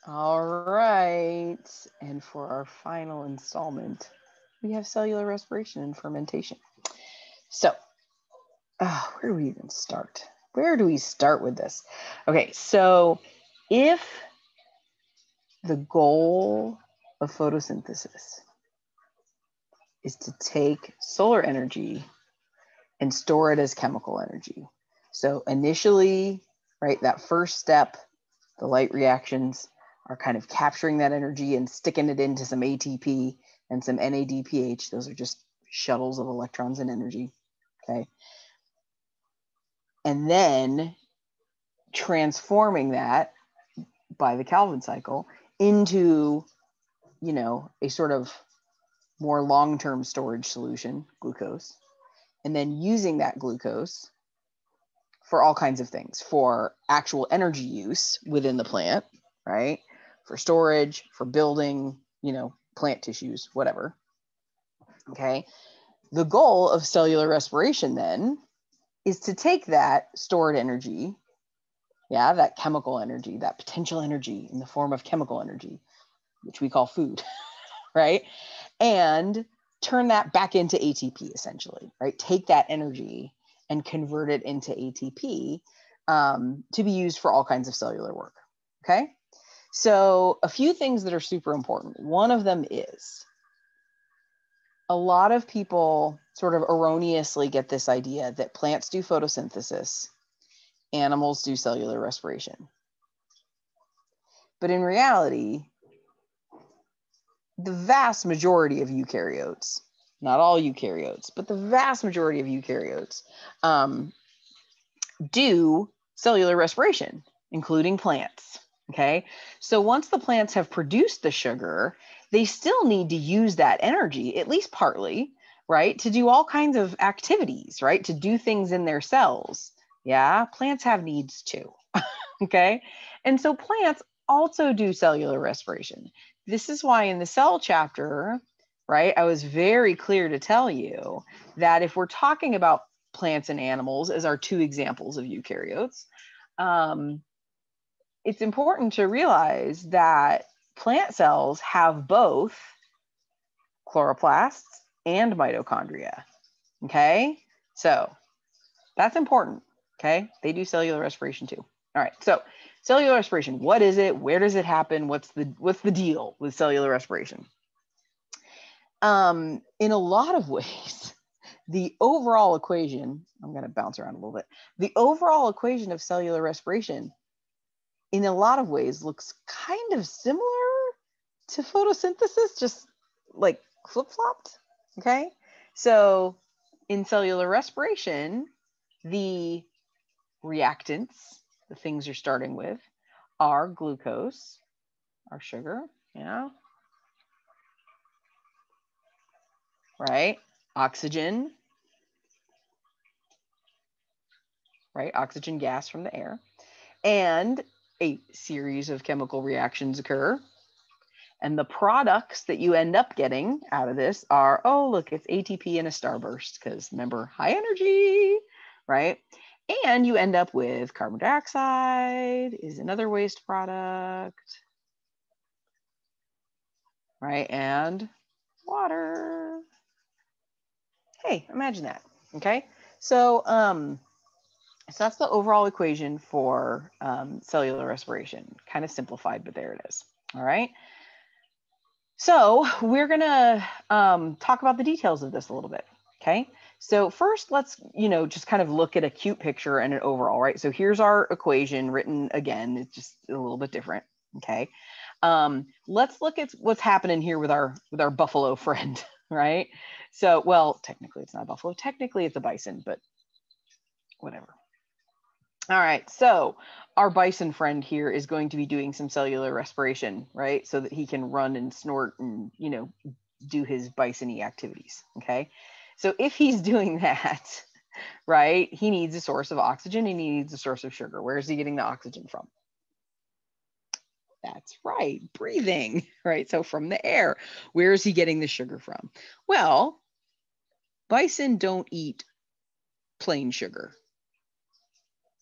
All right. And for our final installment, we have cellular respiration and fermentation. So, where do we even start? Where do we start with this? Okay, so if the goal of photosynthesis is to take solar energy and store it as chemical energy. So initially, right, that first step, the light reactions are kind of capturing that energy and sticking it into some ATP and some NADPH. Those are just shuttles of electrons and energy, okay? And then transforming that by the Calvin cycle into, a sort of more long-term storage solution, glucose, and then using that glucose for all kinds of things, for actual energy use within the plant, right? For storage, for building, plant tissues, whatever. Okay. The goal of cellular respiration then is to take that stored energy, that chemical energy, that potential energy in the form of chemical energy, which we call food, right? And turn that back into ATP essentially, right? Take that energy and convert it into ATP to be used for all kinds of cellular work, okay? So a few things that are super important. One of them is a lot of people sort of erroneously get this idea that plants do photosynthesis, animals do cellular respiration. But in reality, the vast majority of eukaryotes, not all eukaryotes, but the vast majority of eukaryotes do cellular respiration, including plants. Okay. So once the plants have produced the sugar, they still need to use that energy, at least partly, right, to do all kinds of activities, right, to do things in their cells. Yeah. Plants have needs too. Okay. And so plants also do cellular respiration. This is why in the cell chapter, right, I was very clear to tell you that if we're talking about plants and animals as our two examples of eukaryotes, it's important to realize that plant cells have both chloroplasts and mitochondria. Okay, so that's important. Okay, they do cellular respiration too. All right, so cellular respiration, what is it? Where does it happen? What's the deal with cellular respiration? In a lot of ways, the overall equation, I'm going to bounce around a little bit. The overall equation of cellular respiration, in a lot of ways, looks kind of similar to photosynthesis, just like flip-flopped. Okay, so in cellular respiration, the reactants, the things you're starting with, are glucose, our sugar, right? Oxygen, right? Oxygen gas from the air. And a series of chemical reactions occur. And the products that you end up getting out of this are, oh, look, it's ATP and a starburst, because remember, high energy, right? And you end up with carbon dioxide is another waste product, right? And water. Hey, imagine that, okay? So that's the overall equation for cellular respiration, kind of simplified, but there it is, all right? So we're gonna talk about the details of this a little bit, okay? So first, let's, just kind of look at a cute picture and an overall, right? So here's our equation written again, it's just a little bit different, okay? Let's look at what's happening here with our buffalo friend, right? So, well, technically it's not a buffalo, technically it's a bison, but whatever. All right, so our bison friend here is going to be doing some cellular respiration, right? So that he can run and snort and, do his bison-y activities, okay? So if he's doing that, right, he needs a source of oxygen and he needs a source of sugar. Where is he getting the oxygen from? That's right, breathing, right? So from the air. Where is he getting the sugar from? Well, bison don't eat plain sugar.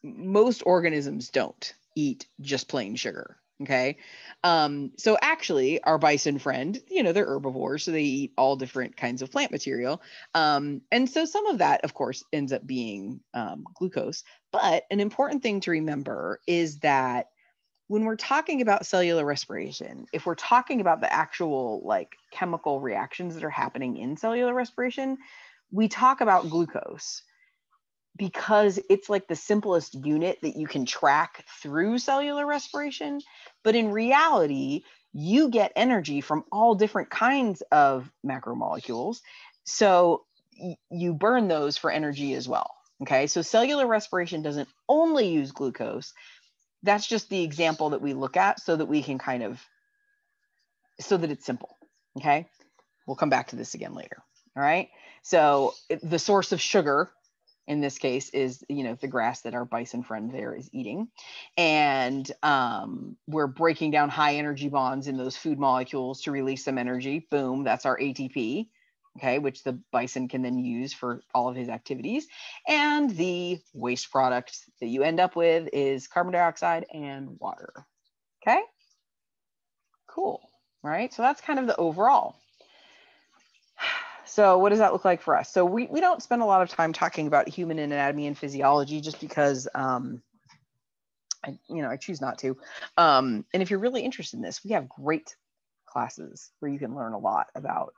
Most organisms don't eat just plain sugar, Okay. So actually our bison friend, they're herbivores, so they eat all different kinds of plant material. And so some of that, of course, ends up being glucose. But an important thing to remember is that when we're talking about cellular respiration, if we're talking about the actual like chemical reactions that are happening in cellular respiration, we talk about glucose because it's like the simplest unit that you can track through cellular respiration. But in reality, you get energy from all different kinds of macromolecules. So you burn those for energy as well. Okay, so cellular respiration doesn't only use glucose. That's just the example that we look at so that we can so that it's simple. Okay, we'll come back to this again later. All right, so the source of sugar in this case is, the grass that our bison friend there is eating. And we're breaking down high energy bonds in those food molecules to release some energy. Boom, that's our ATP, okay, which the bison can then use for all of his activities. And the waste product that you end up with is carbon dioxide and water. Okay, cool, right? So that's kind of the overall. So what does that look like for us? So we don't spend a lot of time talking about human anatomy and physiology just because I choose not to. And if you're really interested in this, we have great classes where you can learn a lot about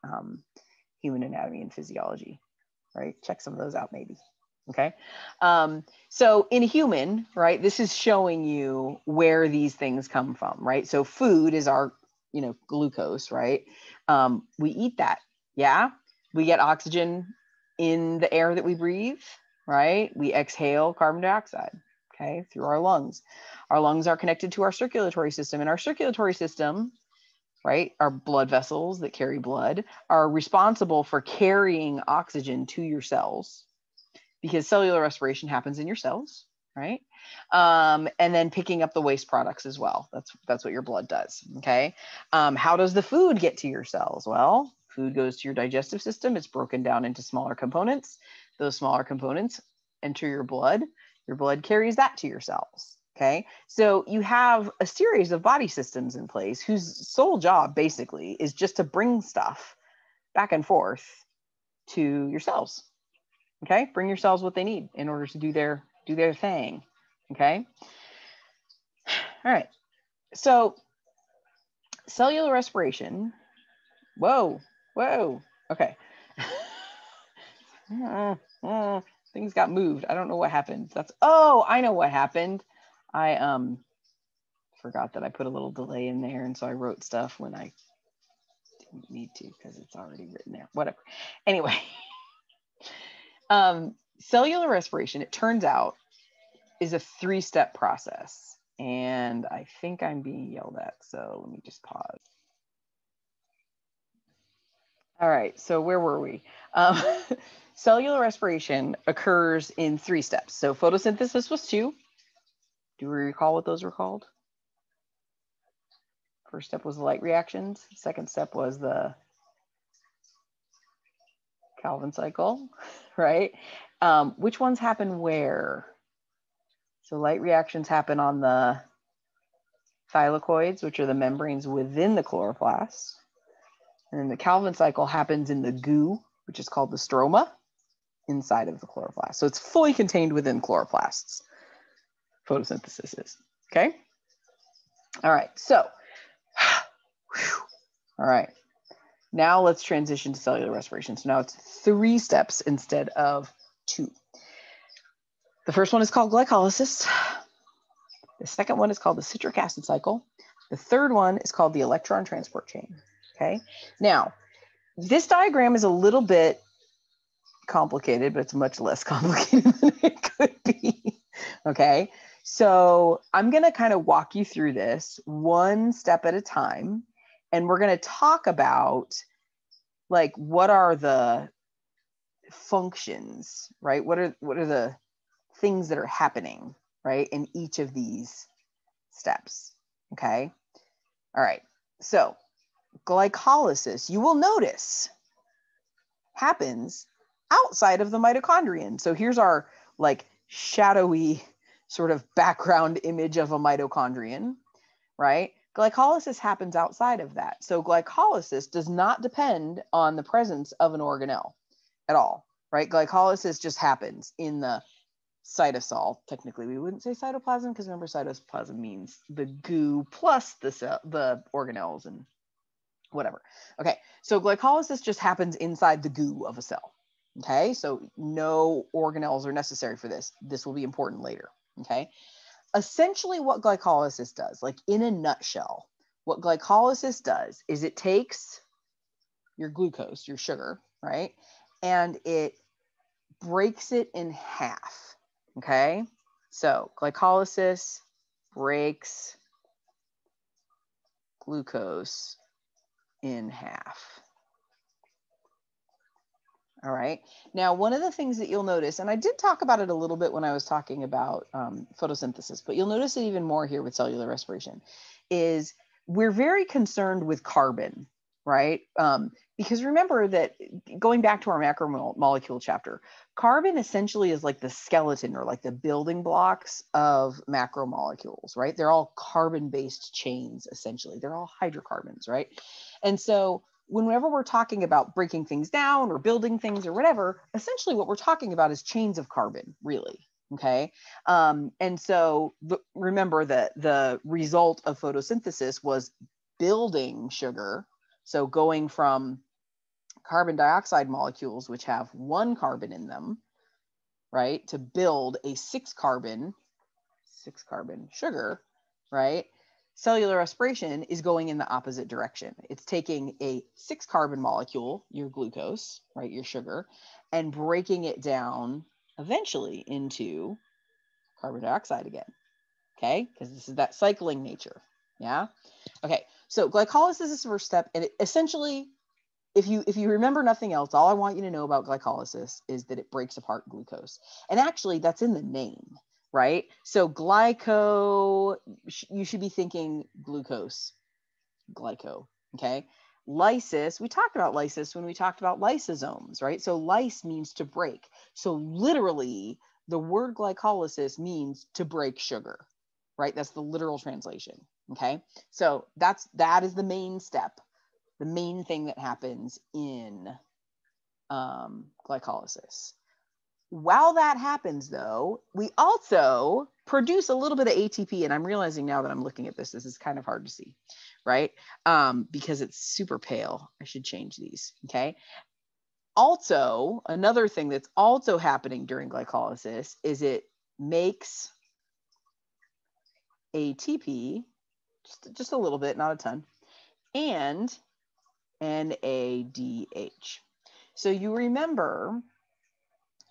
human anatomy and physiology, right? Check some of those out maybe. Okay. So in a human, right, this is showing you where these things come from, right? So food is our, glucose, right? We eat that. Yeah. We get oxygen in the air that we breathe, right? We exhale carbon dioxide, okay, through our lungs. Our lungs are connected to our circulatory system, and our circulatory system, right, our blood vessels that carry blood are responsible for carrying oxygen to your cells because cellular respiration happens in your cells, right? And then picking up the waste products as well. That's what your blood does, okay? How does the food get to your cells? Well, food goes to your digestive system. It's broken down into smaller components. Those smaller components enter your blood. Your blood carries that to your cells, okay? So you have a series of body systems in place whose sole job basically is just to bring stuff back and forth to your cells, okay? Bring your cells what they need in order to do their thing, okay? All right, so cellular respiration, whoa, okay. Things got moved. I don't know what happened. I know what happened. I forgot that I put a little delay in there, and so I wrote stuff when I didn't need to because it's already written there. Whatever. Anyway, cellular respiration, it turns out, is a 3-step process. And I think I'm being yelled at, so let me just pause. All right, so where were we? Cellular respiration occurs in 3 steps. So photosynthesis was 2. Do we recall what those were called? First step was the light reactions. Second step was the Calvin cycle, right? Which ones happen where? So light reactions happen on the thylakoids, which are the membranes within the chloroplast. And then the Calvin cycle happens in the goo, which is called the stroma, inside of the chloroplast. So it's fully contained within chloroplasts. Photosynthesis is, okay? All right, so, all right. Now let's transition to cellular respiration. So now it's 3 steps instead of 2. The first one is called glycolysis. The second one is called the citric acid cycle. The third one is called the electron transport chain. Okay. Now, this diagram is a little bit complicated, but it's much less complicated than it could be. Okay. So I'm going to kind of walk you through this one step at a time. And we're going to talk about like, what are the functions, right? What are the things that are happening, right, in each of these steps, okay? All right, so glycolysis, you will notice, happens outside of the mitochondrion. So here's our like shadowy sort of background image of a mitochondrion. right? Glycolysis happens outside of that. So glycolysis does not depend on the presence of an organelle at all, right? Glycolysis just happens in the cytosol. Technically, we wouldn't say cytoplasm because remember, cytoplasm means the goo plus the organelles and whatever. Okay, so glycolysis just happens inside the goo of a cell. Okay, so no organelles are necessary for this. This will be important later. Okay, essentially what glycolysis does, like in a nutshell, what glycolysis does is it takes your glucose, your sugar, right, and it breaks it in half. Okay, so glycolysis breaks glucose in half. All right. Now, one of the things that you'll notice, and I did talk about it a little bit when I was talking about photosynthesis, but you'll notice it even more here with cellular respiration, is we're very concerned with carbon, right? Because remember that going back to our macromolecule chapter, carbon essentially is like the skeleton or like the building blocks of macromolecules, right? They're all carbon-based chains, essentially. They're all hydrocarbons, right? And so whenever we're talking about breaking things down or building things or whatever, essentially what we're talking about is chains of carbon, really. Okay. And so remember that the result of photosynthesis was building sugar. So going from carbon dioxide molecules, which have one carbon in them, right, to build a six carbon sugar, right? Cellular respiration is going in the opposite direction. It's taking a 6 carbon molecule, your glucose, right, your sugar, and breaking it down eventually into carbon dioxide again. Okay, because this is that cycling nature. Yeah. Okay, so glycolysis is the first step, and it essentially, if you remember nothing else, all I want you to know about glycolysis is that it breaks apart glucose, and actually that's in the name. Right? So glyco, you should be thinking glucose, glyco, okay? Lysis, we talked about lysis when we talked about lysosomes, right? So lys means to break. So literally, the word glycolysis means to break sugar, right? That's the literal translation, okay? So that is the main step, the main thing that happens in glycolysis. While that happens, though, we also produce a little bit of ATP. And I'm realizing now that I'm looking at this is kind of hard to see, right? Because it's super pale. I should change these, okay? Also, another thing that's also happening during glycolysis is it makes ATP, just a little bit, not a ton, and NADH. So you remember,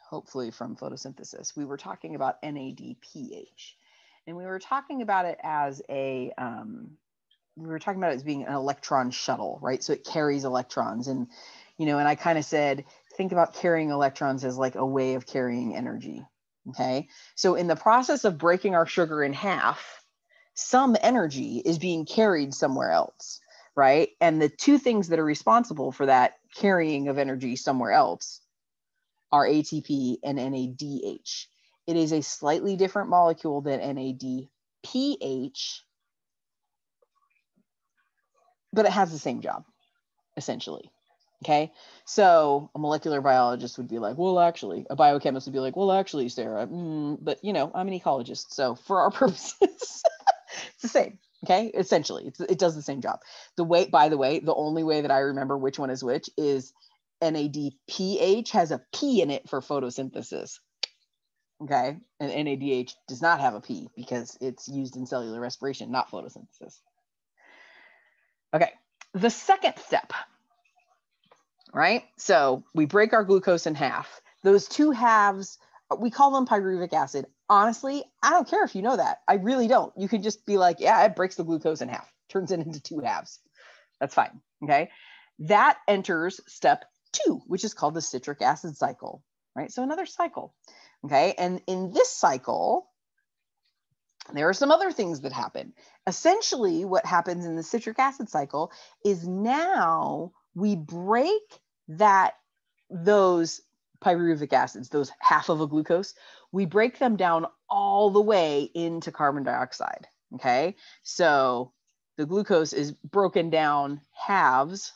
hopefully from photosynthesis, we were talking about NADPH, and we were talking about it as we were talking about it as being an electron shuttle, right? So it carries electrons, and and I kind of said, think about carrying electrons as like a way of carrying energy. Okay, so in the process of breaking our sugar in half, some energy is being carried somewhere else, right? And the two things that are responsible for that carrying of energy somewhere else are ATP and NADH. It is a slightly different molecule than NADPH, but it has the same job, essentially. Okay, so a molecular biologist would be like, well, actually, a biochemist would be like, well, actually, Sarah, but I'm an ecologist, so for our purposes, it's the same. Okay, essentially, it does the same job. By the way, the only way that I remember which one is which is NADPH has a P in it for photosynthesis. Okay, and NADH does not have a P because it's used in cellular respiration, not photosynthesis. Okay, the second step, right? So we break our glucose in half. Those two halves, we call them pyruvic acid. Honestly, I don't care if you know that. I really don't. You can just be like, yeah, it breaks the glucose in half, turns it into two halves. That's fine. Okay, that enters step 2, which is called the citric acid cycle, right? So another cycle. Okay, and in this cycle, there are some other things that happen. Essentially, what happens in the citric acid cycle is now we break those pyruvic acids, those half of a glucose, we break them down all the way into carbon dioxide. Okay, so the glucose is broken down, halves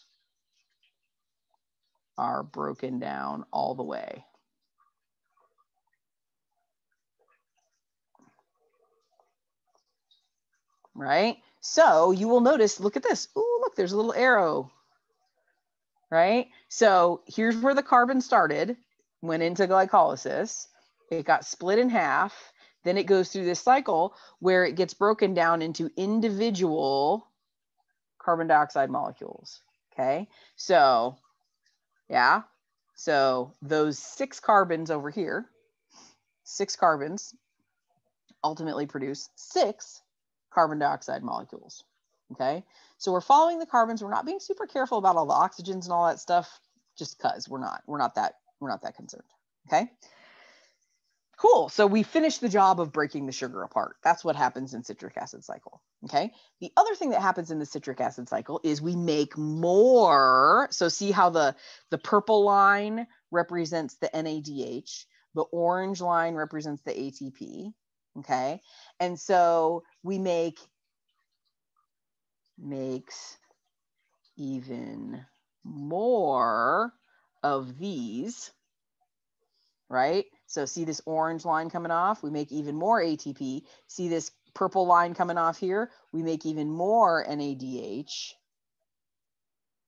are broken down all the way. Right? So you will notice, look at this. Ooh, look, there's a little arrow. Right? So here's where the carbon started, went into glycolysis. It got split in half. Then it goes through this cycle where it gets broken down into individual carbon dioxide molecules. Okay? So, yeah. So those 6 carbons over here, 6 carbons ultimately produce 6 carbon dioxide molecules. Okay, so we're following the carbons. We're not being super careful about all the oxygens and all that stuff, just because we're not that concerned. Okay, cool. So we finished the job of breaking the sugar apart. That's what happens in citric acid cycle. Okay, the other thing that happens in the citric acid cycle is we make more. So see how the purple line represents the NADH, the orange line represents the ATP. Okay, and so we makes even more of these, right? So see this orange line coming off, we make even more ATP. See this purple line coming off here, we make even more NADH,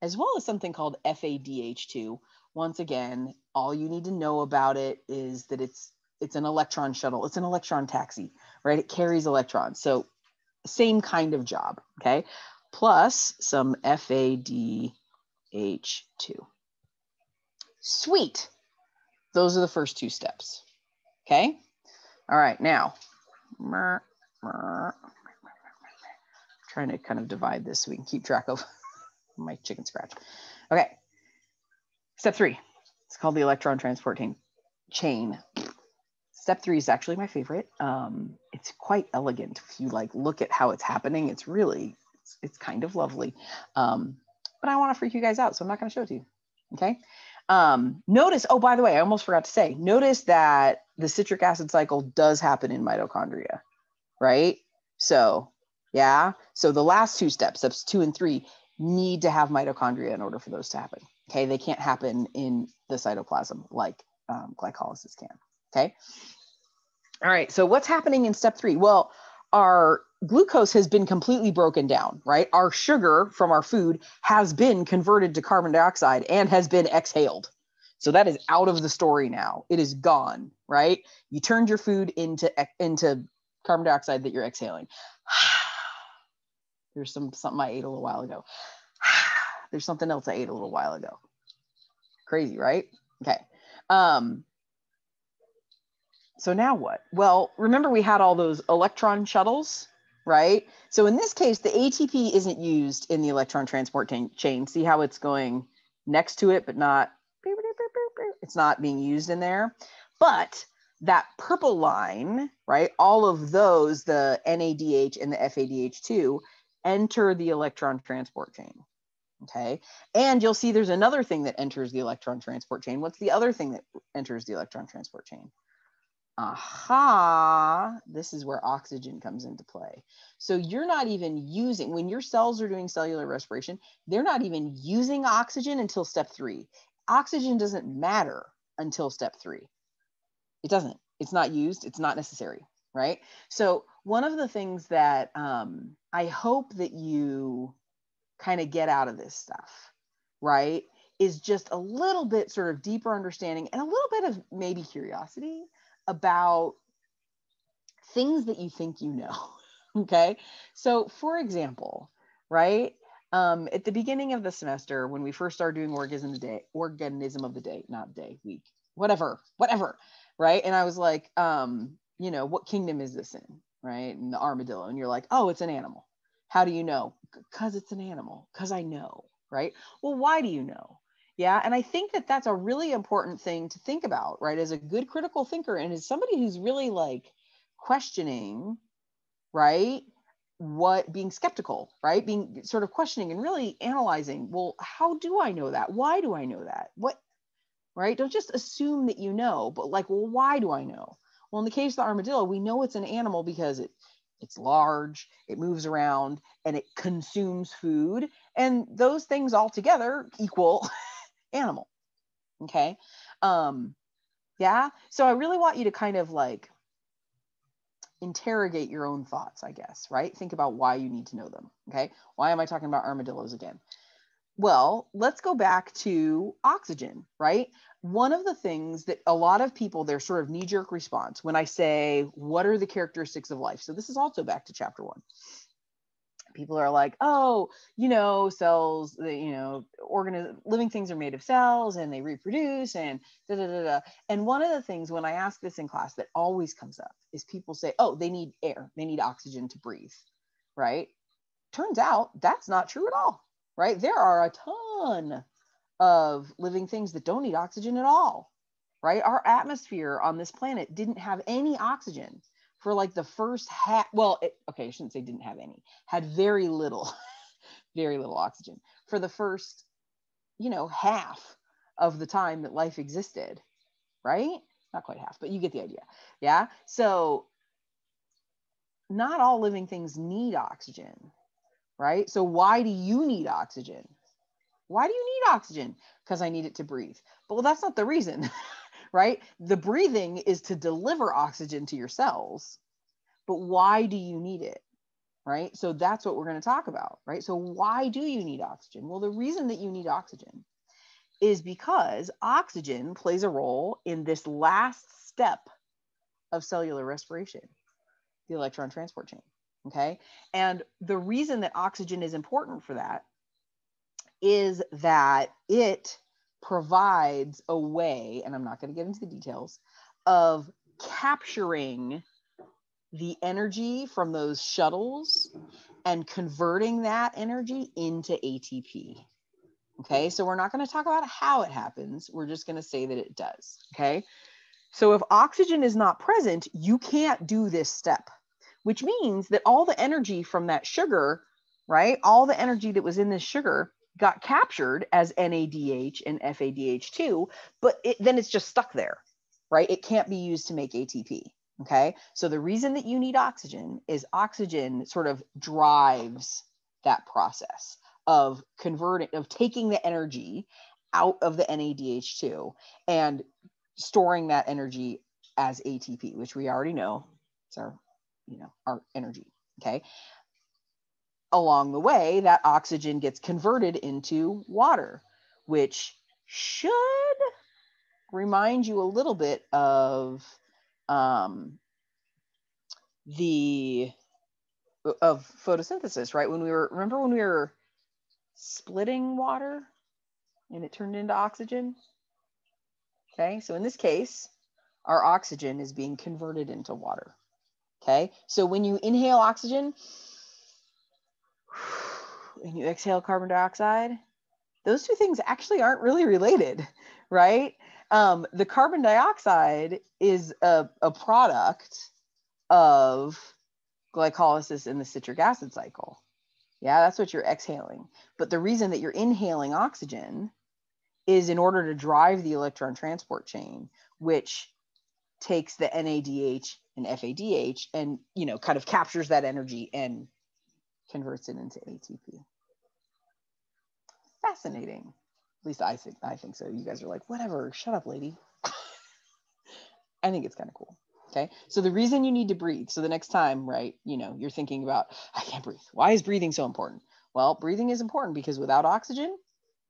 as well as something called FADH2. Once again, all you need to know about it is that it's an electron shuttle. It's an electron taxi, right? It carries electrons. So same kind of job, okay? Plus some FADH2. Sweet. Those are the first 2 steps, okay? All right, now, trying to kind of divide this so we can keep track of my chicken scratch. Okay, step 3. It's called the electron transport chain. Step 3 is actually my favorite. It's quite elegant. If you like look at how it's happening, it's really, it's kind of lovely. But I want to freak you guys out, so I'm not going to show it to you. Okay. Notice, oh, by the way, I almost forgot to say, notice that the citric acid cycle does happen in mitochondria, right? So, yeah. So the last 2 steps, steps 2 and 3, need to have mitochondria in order for those to happen. Okay. They can't happen in the cytoplasm like glycolysis can. Okay. All right. So what's happening in step 3? Well, our glucose has been completely broken down, right? Our sugar from our food has been converted to carbon dioxide and has been exhaled. So that is out of the story now. It is gone, right? You turned your food into carbon dioxide that you're exhaling. There's something I ate a little while ago. There's something else I ate a little while ago. Crazy, right? Okay. So now what? Well, remember we had all those electron shuttles, right? So in this case, the ATP isn't used in the electron transport chain. See how it's going next to it, but not, it's not being used in there. But that purple line, right? All of those, the NADH and the FADH2, enter the electron transport chain. Okay. And you'll see there's another thing that enters the electron transport chain. What's the other thing that enters the electron transport chain? Aha, this is where oxygen comes into play. So you're not even using, when your cells are doing cellular respiration, they're not even using oxygen until step 3. Oxygen doesn't matter until step 3. It doesn't. It's not used. It's not necessary, right? So one of the things that I hope that you kind of get out of this stuff, right, is just a little bit sort of deeper understanding and a little bit of maybe curiosity about things that you think you know. Okay. So for example, right, at the beginning of the semester, when we first started doing organism of the day, not day, week, whatever, right? And I was like, you know, what kingdom is this in, right? And the armadillo. And you're like, oh, it's an animal. How do you know? Because it's an animal. Because I know, right? Well, why do you know? Yeah. And I think that that's a really important thing to think about, right? As a good critical thinker and as somebody who's really like questioning, right? What being skeptical, right? Being sort of questioning and really analyzing, well, how do I know that? Why do I know that? What, right? Don't just assume that you know, but like, well, why do I know? Well, in the case of the armadillo, we know it's an animal because it it's large, it moves around, and it consumes food. And those things all together equal animal. Okay. Yeah. So I really want you to kind of like interrogate your own thoughts, I guess, right? Think about why you need to know them. Okay. Why am I talking about armadillos again? Well, let's go back to oxygen, right? One of the things that a lot of people, their sort of knee-jerk response when I say, what are the characteristics of life? So this is also back to chapter 1. People are like, oh, cells, living things are made of cells and they reproduce and da da da da. And one of the things when I ask this in class that always comes up is people say, oh, they need air, they need oxygen to breathe, right? Turns out that's not true at all, right? There are a ton of living things that don't need oxygen at all, right? Our atmosphere on this planet didn't have any oxygen for like the first half. Well, I shouldn't say didn't have any, had very little, very little oxygen for the first, half of the time that life existed, right? Not quite half, but you get the idea. Yeah. So not all living things need oxygen, right? So why do you need oxygen? Why do you need oxygen? Because I need it to breathe. But well, that's not the reason, right? The breathing is to deliver oxygen to your cells. But why do you need it, right? So that's what we're going to talk about, right? So why do you need oxygen? Well, the reason that you need oxygen is because oxygen plays a role in this last step of cellular respiration, the electron transport chain, okay? And the reason that oxygen is important for that is that it provides a way, and I'm not going to get into the details, of capturing the energy from those shuttles and converting that energy into ATP. Okay, so we're not going to talk about how it happens. We're just going to say that it does. Okay, so if oxygen is not present, you can't do this step, which means that all the energy from that sugar, right, all the energy that was in this sugar got captured as NADH and FADH2, but then it's just stuck there, right? It can't be used to make ATP. Okay, so the reason that you need oxygen is oxygen sort of drives that process of converting, of taking the energy out of the NADH2 and storing that energy as ATP, which we already know is our energy. Okay, along the way, that oxygen gets converted into water, which should remind you a little bit of photosynthesis, right? Remember when we were splitting water and it turned into oxygen? Okay, so in this case, our oxygen is being converted into water. Okay, so when you inhale oxygen and you exhale carbon dioxide, those two things actually aren't really related, right? The carbon dioxide is a product of glycolysis in the citric acid cycle. Yeah, that's what you're exhaling. But the reason that you're inhaling oxygen is in order to drive the electron transport chain, which takes the NADH and FADH and, kind of captures that energy and converts it into ATP. Fascinating. At least I think so. You guys are like, whatever, shut up, lady. I think it's kind of cool. Okay. So the reason you need to breathe. So the next time, right, you're thinking about, I can't breathe. Why is breathing so important? Well, breathing is important because without oxygen,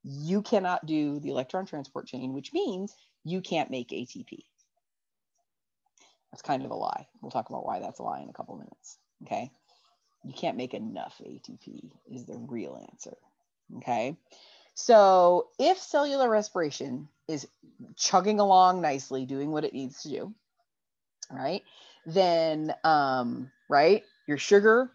you cannot do the electron transport chain, which means you can't make ATP. That's kind of a lie. We'll talk about why that's a lie in a couple minutes. Okay. You can't make enough ATP is the real answer. Okay. So if cellular respiration is chugging along nicely, doing what it needs to do, right, then, right, your sugar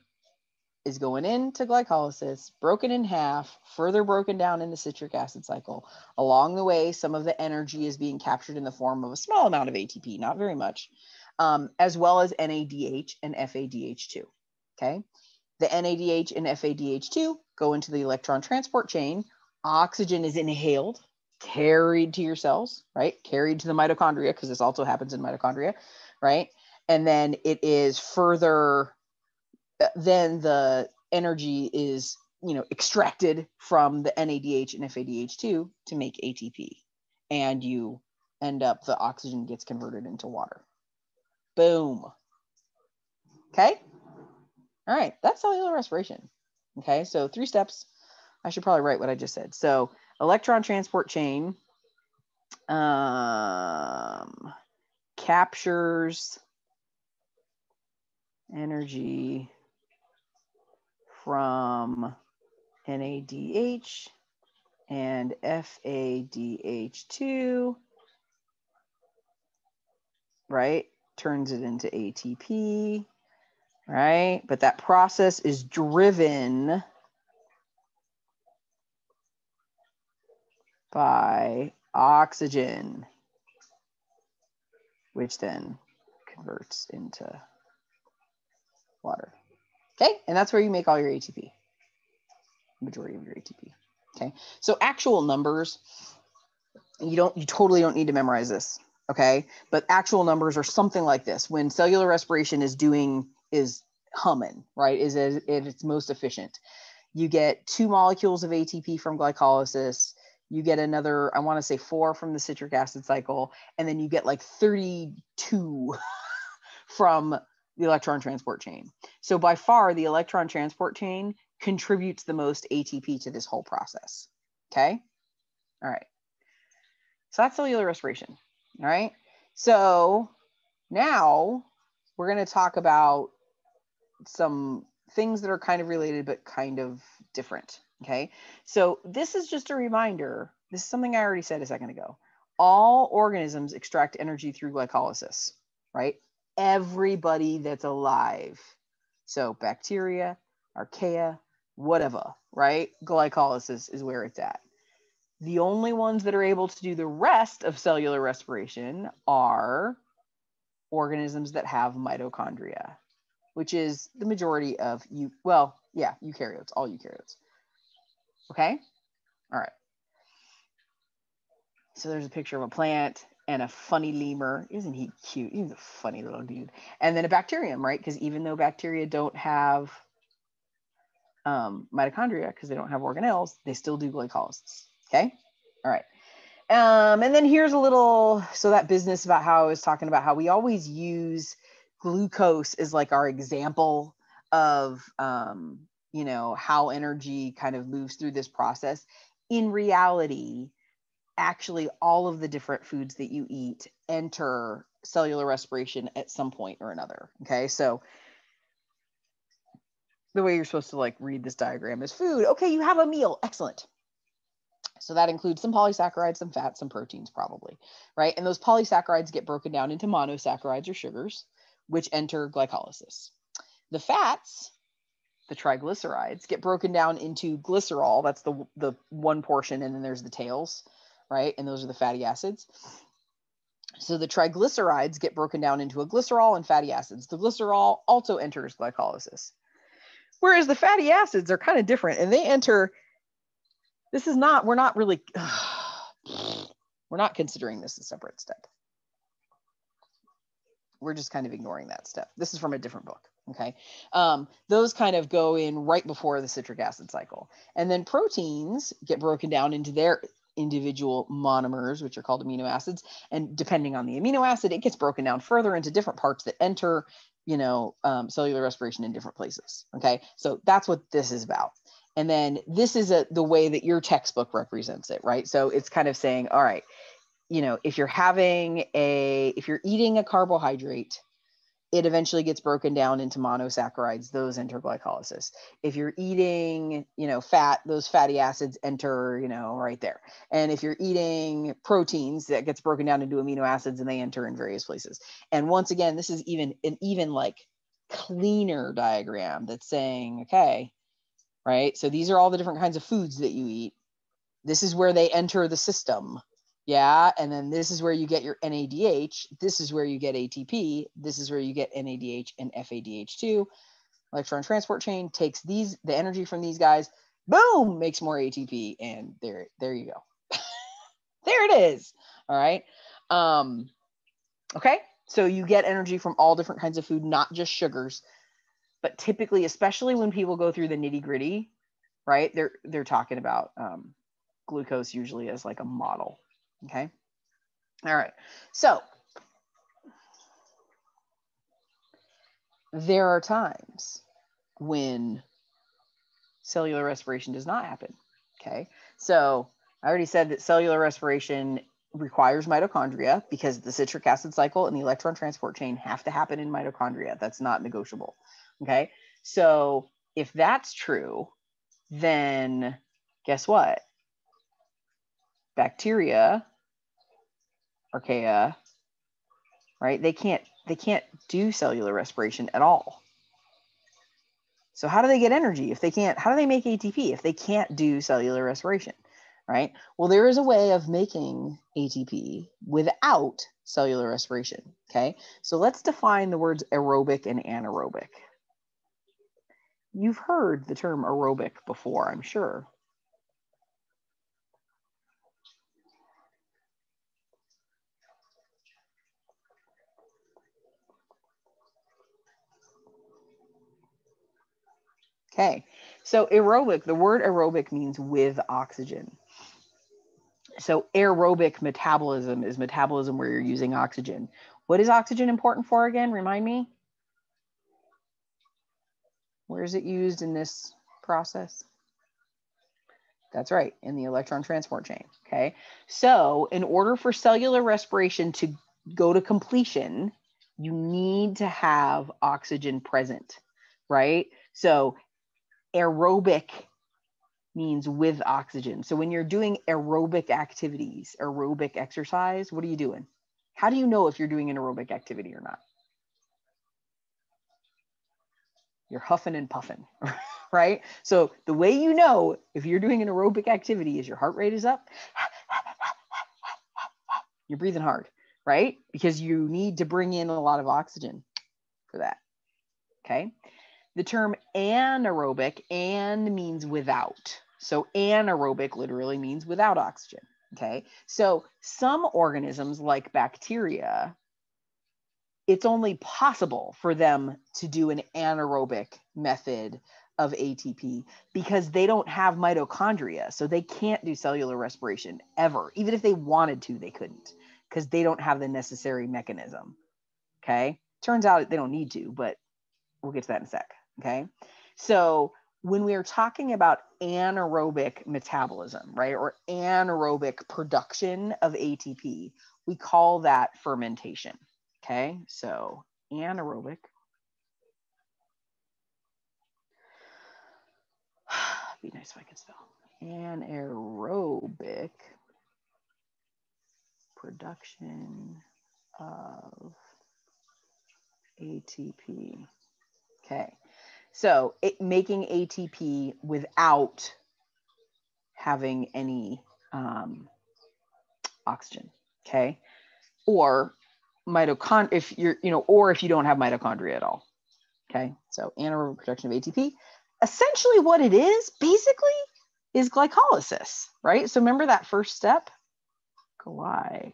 is going into glycolysis, broken in half, further broken down in the citric acid cycle. Along the way, some of the energy is being captured in the form of a small amount of ATP, not very much, as well as NADH and FADH2, okay? The NADH and FADH2 go into the electron transport chain. Oxygen is inhaled, carried to your cells, right? Carried to the mitochondria, because this also happens in mitochondria, right? And then it is further then the energy is, extracted from the NADH and FADH2 to make ATP. And you end up, the oxygen gets converted into water. Boom. Okay. All right. That's cellular respiration. Okay. So 3 steps. I should probably write what I just said. So electron transport chain captures energy from NADH and FADH2, right? Turns it into ATP, right? But that process is driven by oxygen, which then converts into water. Okay, and that's where you make all your ATP, majority of your ATP. Okay, so actual numbers, you totally don't need to memorize this. Okay, but actual numbers are something like this. When cellular respiration is humming, right, is at its most efficient, you get 2 molecules of ATP from glycolysis. You get another, I want to say 4 from the citric acid cycle, and then you get like 32 from the electron transport chain. So by far, the electron transport chain contributes the most ATP to this whole process. Okay. All right. So that's cellular respiration. All right. So now we're going to talk about some things that are kind of related, but kind of different. Okay. So this is just a reminder. This is something I already said a second ago. All organisms extract energy through glycolysis, right? Everybody that's alive. So bacteria, archaea, whatever, right? Glycolysis is where it's at. The only ones that are able to do the rest of cellular respiration are organisms that have mitochondria, which is the majority of eukaryotes, all eukaryotes. Okay? All right. So there's a picture of a plant and a funny lemur. Isn't he cute? He's a funny little dude. And then a bacterium, right? Because even though bacteria don't have mitochondria, because they don't have organelles, they still do glycolysis. Okay? All right. And then here's a little, so that business about how I was talking about how we always use glucose as like our example of, how energy kind of moves through this process. In reality, actually all of the different foods that you eat enter cellular respiration at some point or another. Okay. So the way you're supposed to like read this diagram is food. Okay. You have a meal. Excellent. So that includes some polysaccharides, some fats, some proteins probably, right? And those polysaccharides get broken down into monosaccharides or sugars, which enter glycolysis. The fats, the triglycerides, get broken down into glycerol. That's the one portion, and then there's the tails, right? And those are the fatty acids. So the triglycerides get broken down into a glycerol and fatty acids. The glycerol also enters glycolysis. Whereas the fatty acids are kind of different, and they enter, we're not considering this a separate step. We're just kind of ignoring that step. This is from a different book. Okay. Those kind of go in right before the citric acid cycle. And then proteins get broken down into their individual monomers, which are called amino acids. And depending on the amino acid, it gets broken down further into different parts that enter, cellular respiration in different places. Okay. So that's what this is about. And then this is the way that your textbook represents it, right? So it's kind of saying, all right, if you're eating a carbohydrate, it eventually gets broken down into monosaccharides. Those enter glycolysis. If you're eating, fat, those fatty acids enter, right there. And if you're eating proteins, that gets broken down into amino acids and they enter in various places. And once again, this is even like cleaner diagram that's saying, okay, right? So these are all the different kinds of foods that you eat. This is where they enter the system. Yeah. And then this is where you get your NADH. This is where you get ATP. This is where you get NADH and FADH2. Electron transport chain takes the energy from these guys, boom, makes more ATP. And there you go. There it is. All right. Okay. So you get energy from all different kinds of food, not just sugars. but typically, especially when people go through the nitty gritty, right? They're talking about glucose usually as like a model. Okay. All right. So there are times when cellular respiration does not happen. Okay. So I already said that cellular respiration requires mitochondria because the citric acid cycle and the electron transport chain have to happen in mitochondria. That's not negotiable. Okay. So if that's true, then guess what? Bacteria, archaea, right? They can't do cellular respiration at all. So how do they get energy if they can't? How do they make ATP if they can't do cellular respiration, right? Well, there is a way of making ATP without cellular respiration, okay? So let's define the words aerobic and anaerobic. You've heard the term aerobic before, I'm sure. Okay, so aerobic, the word aerobic means with oxygen. So aerobic metabolism is metabolism where you're using oxygen. What is oxygen important for again? Remind me. Where is it used in this process? That's right, in the electron transport chain. Okay, so in order for cellular respiration to go to completion, you need to have oxygen present, right? So aerobic means with oxygen. So when you're doing aerobic activities, aerobic exercise, what are you doing? How do you know if you're doing an aerobic activity or not? You're huffing and puffing, right? So the way you know if you're doing an aerobic activity is your heart rate is up, you're breathing hard, right? Because you need to bring in a lot of oxygen for that, okay? The term anaerobic, an means without. So anaerobic literally means without oxygen, okay? So some organisms like bacteria, it's only possible for them to do an anaerobic method of ATP because they don't have mitochondria. So they can't do cellular respiration ever. Even if they wanted to, they couldn't because they don't have the necessary mechanism, okay? Turns out they don't need to, but we'll get to that in a sec. Okay. So when we are talking about anaerobic metabolism, right, or anaerobic production of ATP, we call that fermentation. Okay. So anaerobic. Be nice if I could spell. Anaerobic production of ATP. Okay. So making ATP without having any oxygen, okay? Or mitochondria, if you're, or if you don't have mitochondria at all, okay? So anaerobic production of ATP, essentially what it is, basically, is glycolysis, right? So remember that first step? Glycolysis,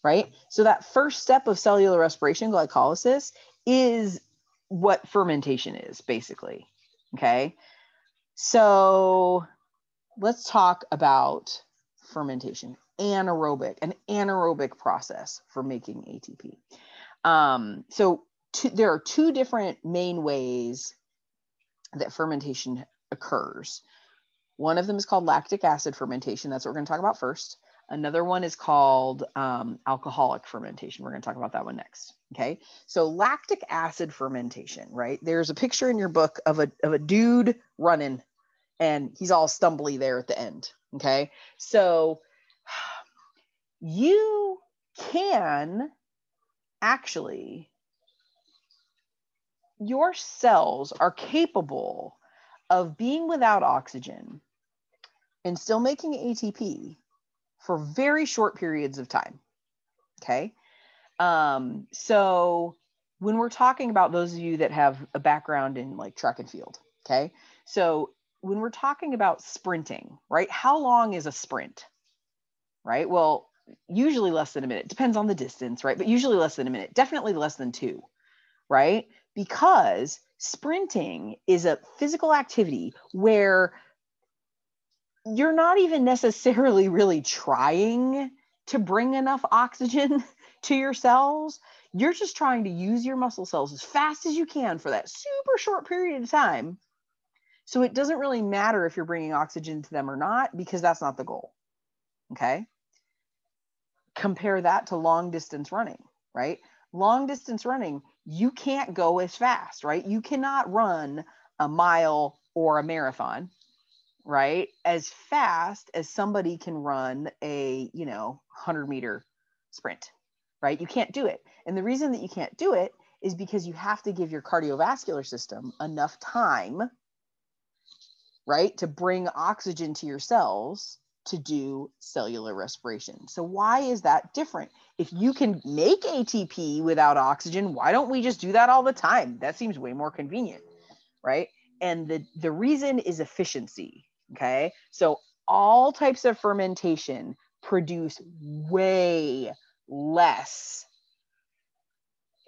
right? So that first step of cellular respiration, glycolysis, is what fermentation is, basically, okay? So let's talk about fermentation, an anaerobic process for making ATP. There are two different main ways that fermentation occurs. One of them is called lactic acid fermentation. That's what we're going to talk about first. Another one is called alcoholic fermentation. We're going to talk about that one next. Okay. So lactic acid fermentation, right? There's a picture in your book of a dude running, and he's all stumbly there at the end. Okay. So you can actually, your cells are capable of being without oxygen and still making ATP for very short periods of time. Okay. So when we're talking about those of you that have a background in like track and field, okay. So when we're talking about sprinting, right? How long is a sprint, right? Well, usually less than a minute. Depends on the distance, right? But usually less than a minute. Definitely less than 2, right? Because sprinting is a physical activity where you're not even necessarily really trying to bring enough oxygen to your cells. You're just trying to use your muscle cells as fast as you can for that super short period of time. So it doesn't really matter if you're bringing oxygen to them or not, because that's not the goal. Okay. Compare that to long distance running, right? Long distance running, you can't go as fast, right? You cannot run a mile or a marathon, right, as fast as somebody can run a 100-meter sprint, right? You can't do it. And the reason that you can't do it is because you have to give your cardiovascular system enough time, right, to bring oxygen to your cells to do cellular respiration. So why is that different? If you can make ATP without oxygen, why don't we just do that all the time? That seems way more convenient, right? And the reason is efficiency. Okay. So all types of fermentation produce way less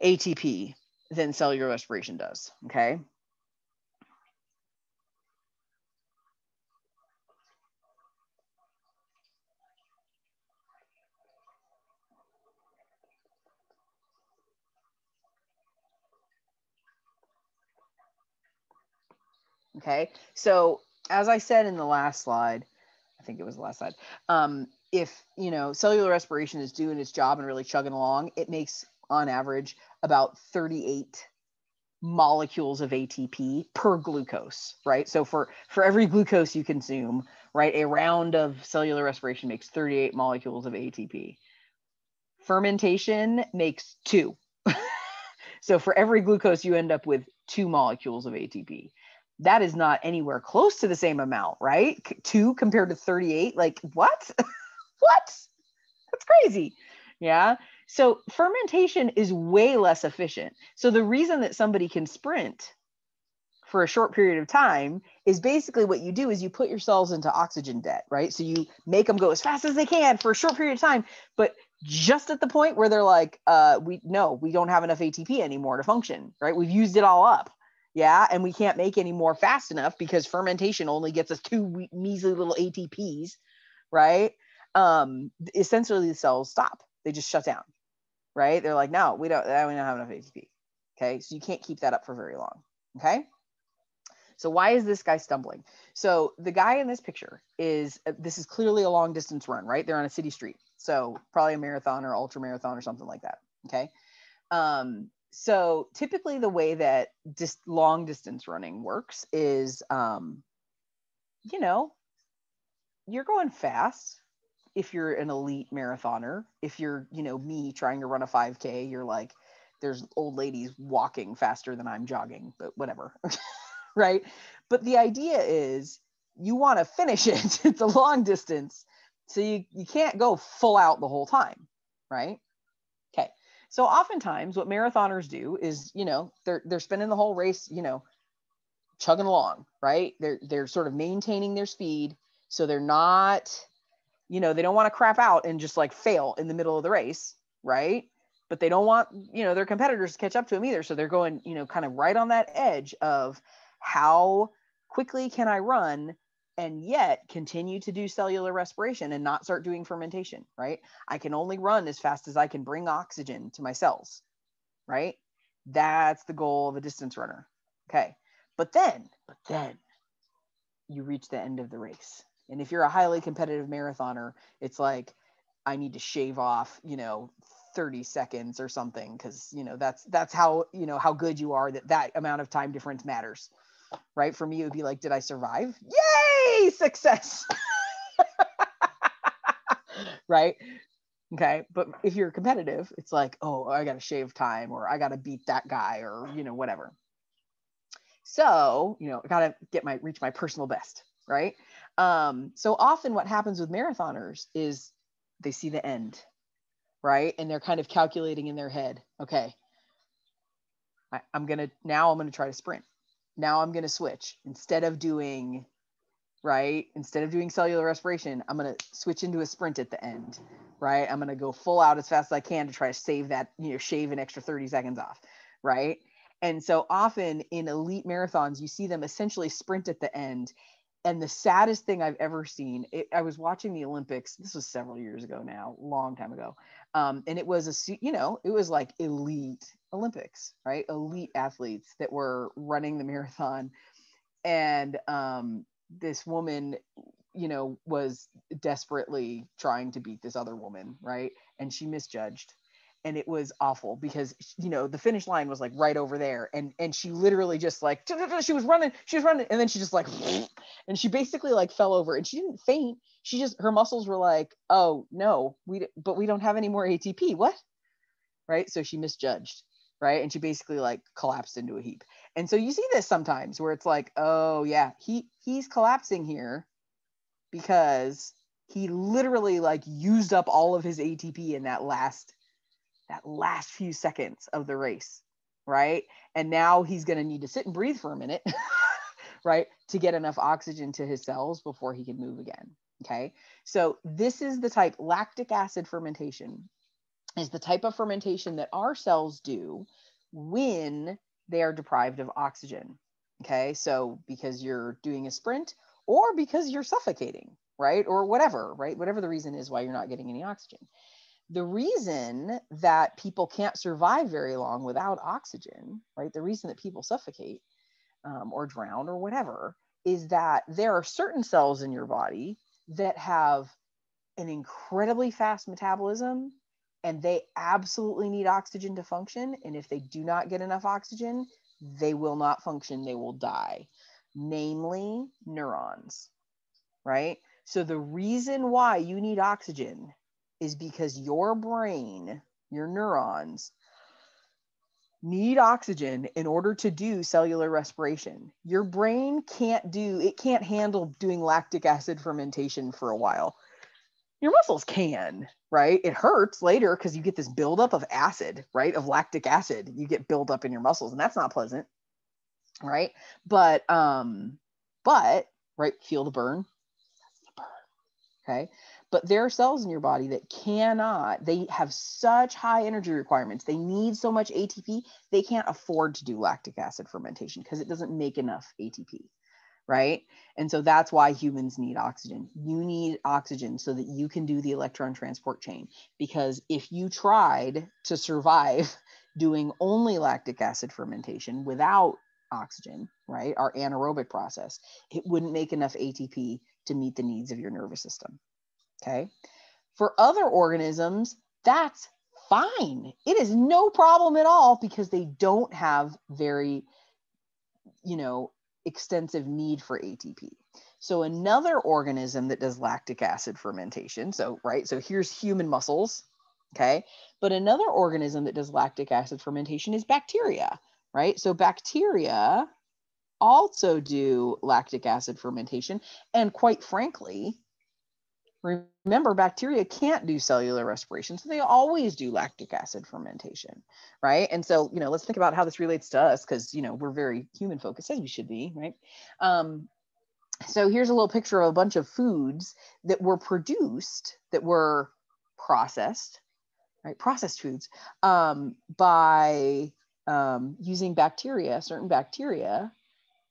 ATP than cellular respiration does. Okay. Okay. So as I said in the last slide, I think it was the last slide, if, cellular respiration is doing its job and really chugging along, it makes on average about 38 molecules of ATP per glucose, right? So for every glucose you consume, right, a round of cellular respiration makes 38 molecules of ATP. Fermentation makes 2. So for every glucose, you end up with 2 molecules of ATP. That is not anywhere close to the same amount, right? 2 compared to 38, like what? What? That's crazy. Yeah. So fermentation is way less efficient. So the reason that somebody can sprint for a short period of time is basically what you do is you put your cells into oxygen debt, right? So you make them go as fast as they can for a short period of time, but just at the point where they're like, we don't have enough ATP anymore to function, right? We've used it all up. Yeah. And we can't make any more fast enough because fermentation only gets us 2 measly little ATPs, right? Essentially the cells stop. They just shut down, right? They're like, no, we don't have enough ATP. Okay. So you can't keep that up for very long. Okay. So why is this guy stumbling? So the guy in this picture this is clearly a long distance run, right? They're on a city street. So probably a marathon or ultra marathon or something like that. Okay. So typically the way that long distance running works is, you're going fast. If you're an elite marathoner, if you're, me trying to run a 5K, you're like, there's old ladies walking faster than I'm jogging, but whatever. Right? But the idea is you want to finish it. It's a long distance. So you can't go full out the whole time, right? Okay. So oftentimes what marathoners do is, they're spending the whole race, chugging along, right? They're sort of maintaining their speed. So they're not, they don't want to crap out and just like fail in the middle of the race, right? But they don't want, their competitors to catch up to them either. So they're going, kind of right on that edge of how quickly can I run and yet continue to do cellular respiration and not start doing fermentation, right? I can only run as fast as I can bring oxygen to my cells, right? That's the goal of a distance runner. Okay. But then you reach the end of the race. And if you're a highly competitive marathoner, it's like, I need to shave off, 30 seconds or something. Cause that's how, how good you are, that amount of time difference matters, right? For me, it would be like, did I survive? Yay, success. Right. Okay. But if you're competitive, it's like, oh, I got to shave time, or I got to beat that guy, or, whatever. So, I got to reach my personal best. Right. So often what happens with marathoners is they see the end, right? And they're kind of calculating in their head, okay, I'm going to try to sprint. Now I'm going to switch. Instead of doing cellular respiration, I'm going to switch into a sprint at the end, right? I'm going to go full out as fast as I can to try to save that, shave an extra 30 seconds off, right? And so often in elite marathons, you see them essentially sprint at the end. And the saddest thing I've ever seen, I was watching the Olympics. This was several years ago now, long time ago. And it was it was like elite Olympics, right? Elite athletes that were running the marathon. And this woman, was desperately trying to beat this other woman, right? And she misjudged. And it was awful because, the finish line was like right over there. And she literally just like, she was running. And then she just like, and she basically like fell over, and she didn't faint. Her muscles were like, oh no, but we don't have any more ATP. What? Right. So she misjudged. Right. And she basically like collapsed into a heap. And so you see this sometimes where it's like, oh yeah, he's collapsing here because he literally like used up all of his ATP in that last few seconds of the race, right? And now he's going to need to sit and breathe for a minute, right, to get enough oxygen to his cells before he can move again. Okay, so this is the type, lactic acid fermentation is the type of fermentation that our cells do when they are deprived of oxygen. Okay, so because you're doing a sprint or because you're suffocating, right? Or whatever, right? Whatever the reason is why you're not getting any oxygen. The reason that people can't survive very long without oxygen, right? The reason that people suffocate or drown or whatever is that there are certain cells in your body that have an incredibly fast metabolism, and they absolutely need oxygen to function. And if they do not get enough oxygen, they will not function. They will die, namely neurons, right? So the reason why you need oxygen is because your brain, your neurons, need oxygen in order to do cellular respiration. Your brain can't handle doing lactic acid fermentation for a while. Your muscles can, right? It hurts later because you get this buildup of acid, right? Of lactic acid. You get built up in your muscles, and that's not pleasant, right? But right, feel the burn. Okay. But there are cells in your body that they have such high energy requirements. They need so much ATP, they can't afford to do lactic acid fermentation because it doesn't make enough ATP, right? And so that's why humans need oxygen. You need oxygen so that you can do the electron transport chain. Because if you tried to survive doing only lactic acid fermentation without oxygen, right, our anaerobic process, it wouldn't make enough ATP to meet the needs of your nervous system. Okay. For other organisms, that's fine. It is no problem at all because they don't have very, extensive need for ATP. So another organism that does lactic acid fermentation, so here's human muscles, okay? But another organism that does lactic acid fermentation is bacteria, right? So bacteria also do lactic acid fermentation. And quite frankly, remember, bacteria can't do cellular respiration, so they always do lactic acid fermentation, right? And so, let's think about how this relates to us because, we're very human focused, as we should be, right? So here's a little picture of a bunch of foods that were processed, right? Processed foods by using certain bacteria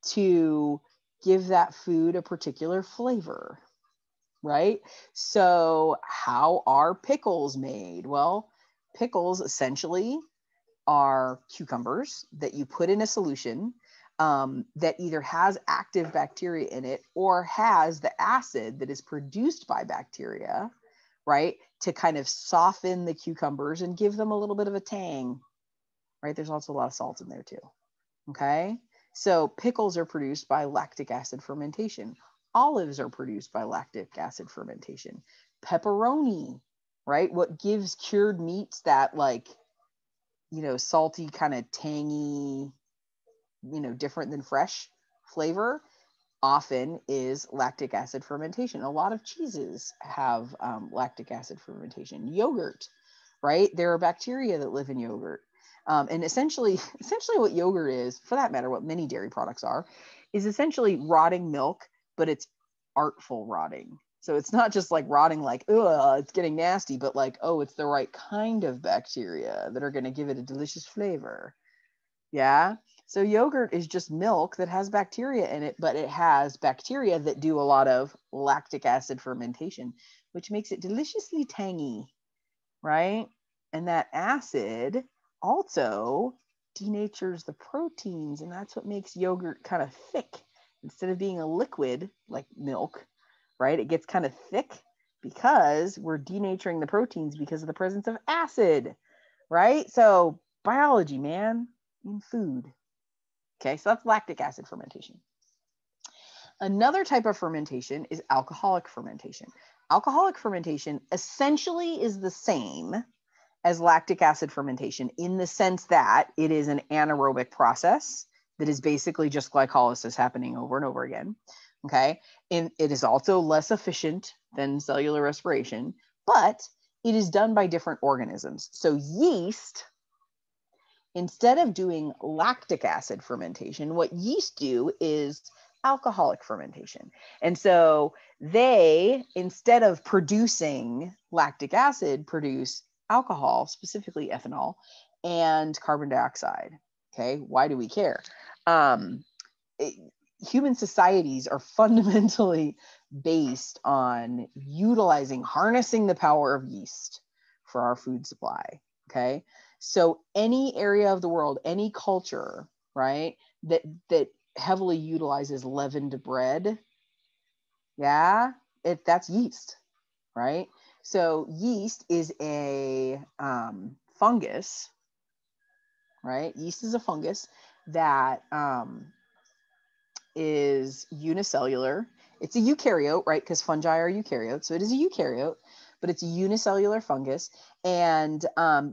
to give that food a particular flavor, right? So how are pickles made? Well, pickles essentially are cucumbers that you put in a solution that either has active bacteria in it or has the acid that is produced by bacteria, right? To kind of soften the cucumbers and give them a little bit of a tang, right? There's also a lot of salt in there too, okay? So pickles are produced by lactic acid fermentation. Olives are produced by lactic acid fermentation. Pepperoni, right? What gives cured meats that salty, kind of tangy, different than fresh flavor often is lactic acid fermentation. A lot of cheeses have lactic acid fermentation. Yogurt, right? There are bacteria that live in yogurt. And essentially what yogurt is, for that matter, what many dairy products are, is essentially rotting milk, but it's artful rotting. So it's not just like rotting like, ugh, it's getting nasty, but like, oh, it's the right kind of bacteria that are going to give it a delicious flavor, Yeah. So yogurt is just milk that has bacteria in it, but it has bacteria that do a lot of lactic acid fermentation, which makes it deliciously tangy, right? And that acid also denatures the proteins, and that's what makes yogurt kind of thick. Instead of being a liquid like milk, right? It gets kind of thick because we're denaturing the proteins because of the presence of acid, right? So biology, man, in food. Okay, so that's lactic acid fermentation. Another type of fermentation is alcoholic fermentation. Alcoholic fermentation essentially is the same as lactic acid fermentation in the sense that it is an anaerobic process that is basically just glycolysis happening over and over again. Okay, and it is also less efficient than cellular respiration, but it is done by different organisms. So yeast, instead of doing lactic acid fermentation, what yeast do is alcoholic fermentation. And so they, instead of producing lactic acid, produce alcohol, specifically ethanol and carbon dioxide. Okay, why do we care? Um, Human societies are fundamentally based on utilizing, harnessing the power of yeast for our food supply. Okay, so any area of the world, any culture, right, that heavily utilizes leavened bread, yeah, that's yeast, right? So yeast is a fungus, right? Yeast is a fungus that is unicellular. It's a eukaryote, right? Because fungi are eukaryotes. So it is a eukaryote, but it's a unicellular fungus. And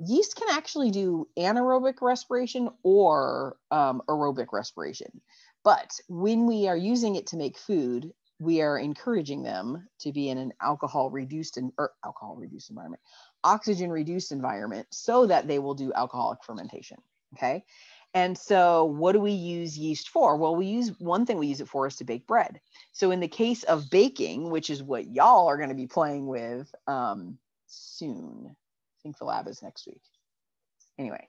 yeast can actually do anaerobic respiration or aerobic respiration. But when we are using it to make food, we are encouraging them to be in an alcohol reduced environment, oxygen reduced environment, so that they will do alcoholic fermentation. Okay. And so what do we use yeast for? Well, one thing we use it for is to bake bread. So in the case of baking, which is what y'all are going to be playing with soon, I think the lab is next week. Anyway,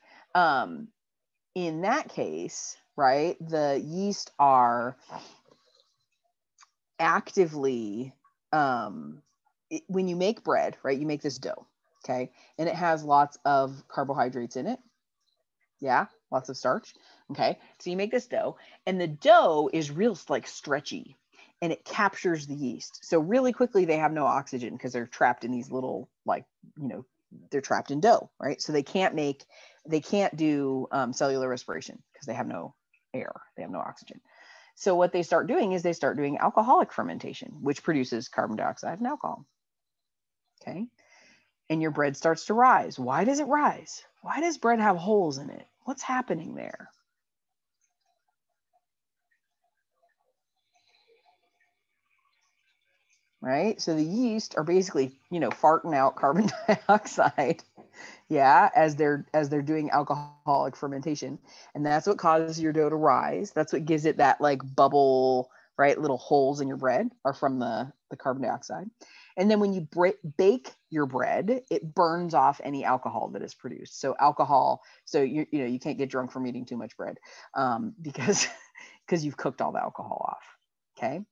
in that case, right, the yeast are actively, when you make bread, right, you make this dough, okay, and it has lots of carbohydrates in it. Yeah, lots of starch. Okay, so you make this dough, and the dough is real like stretchy, and it captures the yeast. So really quickly, they have no oxygen because they're trapped in these little, like, they're trapped in dough, right? So they can't do cellular respiration because they have no air, they have no oxygen. So what they start doing is they start doing alcoholic fermentation, which produces carbon dioxide and alcohol. Okay, and your bread starts to rise. Why does it rise? Why does bread have holes in it? What's happening there? Right? So the yeast are basically, farting out carbon dioxide, yeah, as they're doing alcoholic fermentation. And that's what causes your dough to rise. That's what gives it that like bubble, right? Little holes in your bread are from the carbon dioxide. And then when you bake your bread, it burns off any alcohol that is produced. So alcohol, so you can't get drunk from eating too much bread because you've cooked all the alcohol off. Okay.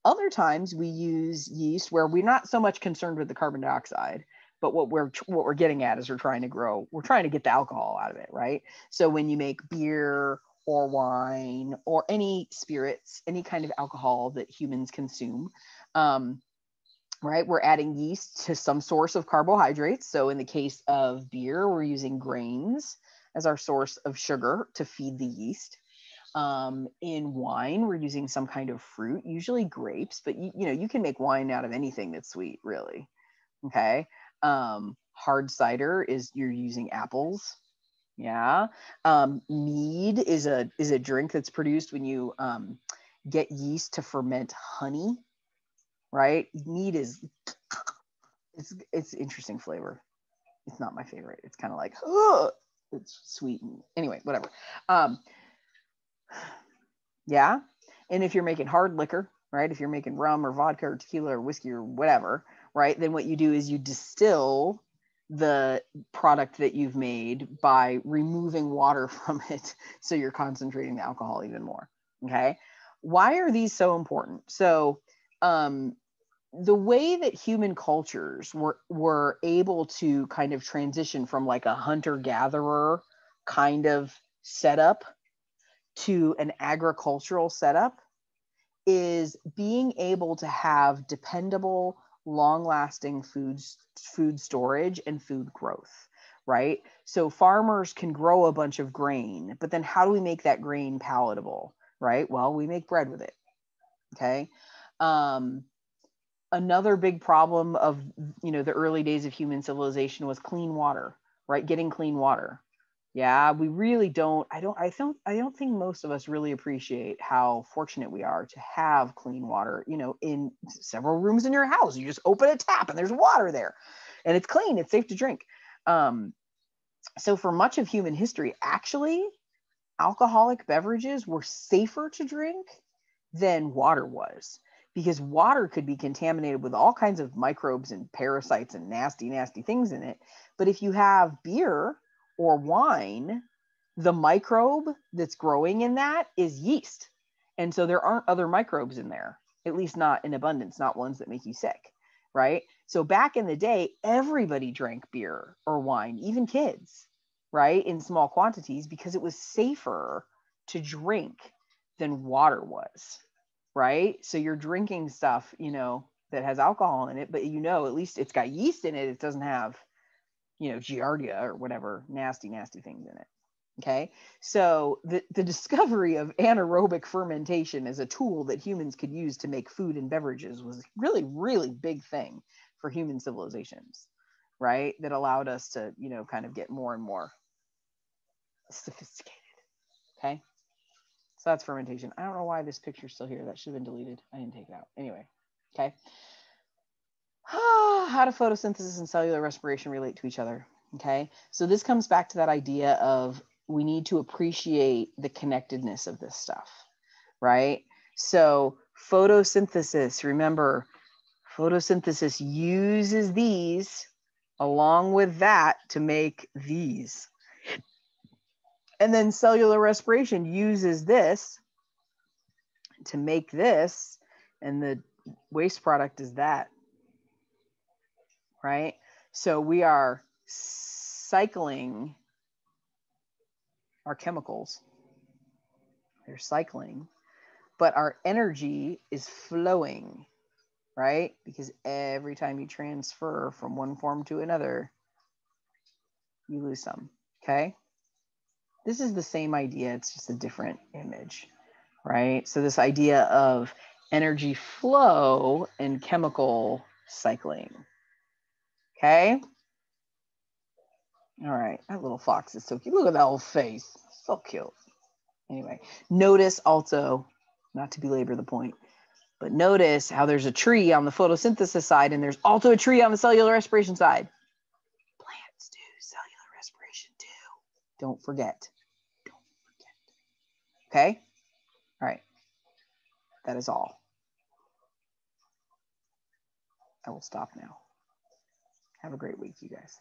Other times we use yeast where we're not so much concerned with the carbon dioxide, but what we're getting at is we're trying to get the alcohol out of it, right? So when you make beer or wine or any spirits, any kind of alcohol that humans consume, right, we're adding yeast to some source of carbohydrates. So in the case of beer, we're using grains as our source of sugar to feed the yeast. In wine, we're using some kind of fruit, usually grapes, but you can make wine out of anything that's sweet, really. Okay. Hard cider is you're using apples. Yeah. Mead is a drink that's produced when you get yeast to ferment honey. Right. Mead is it's interesting flavor. It's not my favorite. It's kind of like, oh, it's sweet. Anyway, whatever. Yeah. And if you're making hard liquor, right, if you're making rum or vodka or tequila or whiskey or whatever, right, then what you do is you distill the product that you've made by removing water from it. So you're concentrating the alcohol even more. Okay. Why are these so important? So, the way that human cultures were able to kind of transition from like a hunter-gatherer kind of setup to an agricultural setup is being able to have dependable, long-lasting food storage and food growth, right? So farmers can grow a bunch of grain, but then how do we make that grain palatable, right? Well, we make bread with it. Okay. Another big problem of, the early days of human civilization was clean water, right? Getting clean water. Yeah, we really don't. I don't think most of us really appreciate how fortunate we are to have clean water, in several rooms in your house. You just open a tap and there's water there, and it's clean. It's safe to drink. So for much of human history, actually, alcoholic beverages were safer to drink than water was, because water could be contaminated with all kinds of microbes and parasites and nasty, nasty things in it. But if you have beer or wine, the microbe that's growing in that is yeast. And so there aren't other microbes in there, at least not in abundance, not ones that make you sick, right? So back in the day, everybody drank beer or wine, even kids, right, in small quantities, because it was safer to drink than water was, right? So you're drinking stuff, that has alcohol in it, but at least it's got yeast in it. It doesn't have, giardia or whatever nasty, nasty things in it. Okay. So the discovery of anaerobic fermentation as a tool that humans could use to make food and beverages was really, really big thing for human civilizations, right? That allowed us to, kind of get more and more sophisticated. Okay. So that's fermentation. I don't know why this picture's still here. That should have been deleted. I didn't take it out. Anyway. Okay. How do photosynthesis and cellular respiration relate to each other? Okay. So this comes back to that idea of we need to appreciate the connectedness of this stuff, right? So photosynthesis, remember, photosynthesis uses these along with that to make these. And then cellular respiration uses this to make this, and the waste product is that, right? So we are cycling our chemicals. They're cycling, but our energy is flowing, right? Because every time you transfer from one form to another, you lose some, okay? This is the same idea, it's just a different image, right? So this idea of energy flow and chemical cycling, okay? All right, that little fox is so cute. Look at that little face, so cute. Anyway, notice also, not to belabor the point, but notice how there's a tree on the photosynthesis side and there's also a tree on the cellular respiration side. Plants do cellular respiration too. Don't forget. Don't forget. Okay? All right. That is all. I will stop now. Have a great week, you guys.